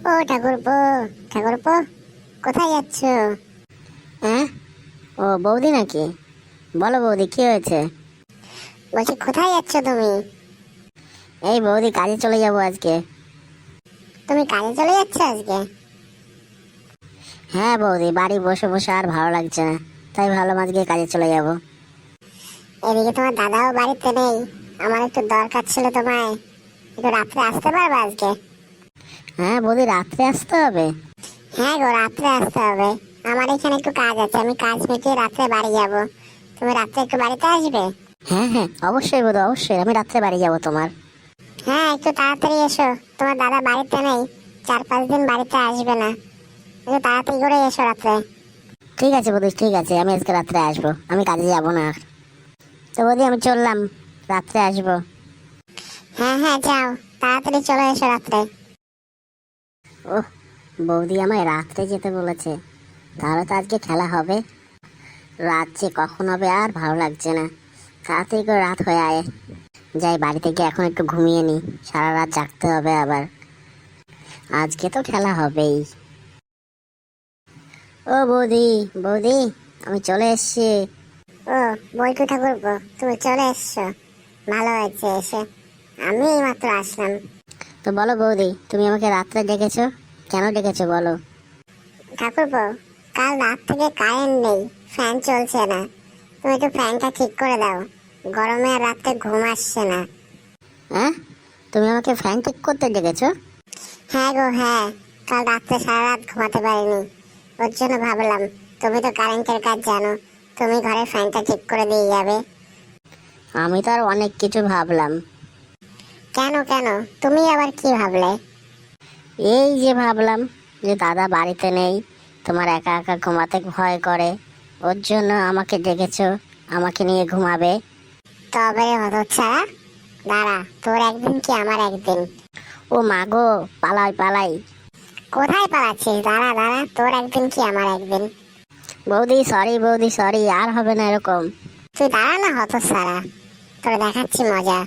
ও ঠাকুরপো, ঠাকুরপো, কোথায় যাচ্ছ? হ্যাঁ, ও বৌদি নাকি? বলো বৌদি, কি হয়েছে? বলছি কোথায় যাচ্ছ তুমি? এই বৌদি, কাজে চলে যাবো আজকে। তুমি কাজে চলে যাচ্ছ আজকে? হ্যাঁ বৌদি, বাড়ি বসে বসে আর ভালো লাগছে না, তাই ভাবলাম আজকে কাজে চলে যাব। এদিকে তোমার দাদাও বাড়িতে নেই, আমার একটু দরকার ছিল তোমায়। একটু রাত্রে আসতে পারবে আজকে? হ্যাঁ বৌদি, রাত্রে আসতে হবে? হ্যাঁ গো, রাত্রে আসতে হবে। আমার এখানে একটু কাজ আছে, আমি কাজ মিটিয়ে রাত্রে বাড়ি যাব। তুমি রাত্রে একটু বাড়িতে আসবে? হ্যাঁ হ্যাঁ, অবশ্যই বৌদি, অবশ্যই আমি রাত্রে বাড়ি যাব তোমার। হ্যাঁ, একটু তাড়াতাড়ি এসো। তোমার দাদা বাড়িতে নেই, 4-5 দিন বাড়িতে আসবে না। একটু তাড়াতাড়ি করে এসো রাত্রে। ঠিক আছে বৌদি, ঠিক আছে, আমি আজকে রাত্রে আসবো, আমি কাজে যাব না আর। তো বৌদি, আমি চললাম, রাত্রে আসবো। হ্যাঁ হ্যাঁ, যাও, তাড়াতাড়ি চলে এসো রাত্রে। ওহ, বৌদি আমায় রাত্রে যেতে বলেছে, তাহলে তো আজকে খেলা হবে। রাত যে কখন হবে আর ভালো লাগছে না, তাড়াতাড়ি করে রাত হয়ে আয়। যাই বাড়িতে গিয়ে এখন একটু ঘুমিয়ে নি, সারা রাত জাগতে হবে আবার। আজকে তো খেলা হবেই। ও বৌদি, বৌদি, আমি চলে এসেছি। ও বল্টু ঠাকুরপো, তুমি চলে এসছো, ভালো হয়েছে এসে। আমি মাত্র আসলাম। তো বলো বৌদি, তুমি আমাকে রাত্রে ডেকেছো, কেন ডেকেছো বলো? ঠাকুরপো, কাল রাত থেকে কারেন্ট নেই, ফ্যান চলছে না। তুমি একটু ফ্যানটা ঠিক করে দাও, গরমে আর রাত্রে ঘুম আসছে না। হ্যাঁ, তুমি আমাকে ফ্যান ঠিক করতে ডেকেছো? হ্যাঁ গো হ্যাঁ, কাল রাত্রে সারা রাত ঘুমাতে পারিনি, ওর জন্য ভাবলাম তুমি তো কারেন্টের কাজ জানো, তুমি ঘরে ফ্যানটা ঠিক করে দিয়ে যাবে। আমি তো আর অনেক কিছু ভাবলাম। কেন কেন, তুমি আবার কি ভাবলে? এই যে ভাবলাম যে দাদা বাড়িতে নেই, তোমার একা একা ঘুমাতে ভয় করে, ওর জন্য আমাকে ডেকেছো, আমাকে নিয়ে ঘুমাবে। তবে হতচ্ছাড়া, দাঁড়া, তোর একদিন কি আমার একদিন। ও মা গো, পালাই পালাই। কোথায় পালাচ্ছিস? দাঁড়া দাঁড়া, তোর একদিন কি আমার একদিন। বৌদি সরি, বৌদি সরি, আর হবে না এরকম। তুই দাঁড়া না হতচ্ছাড়া, তোর দেখাচ্ছি মজা।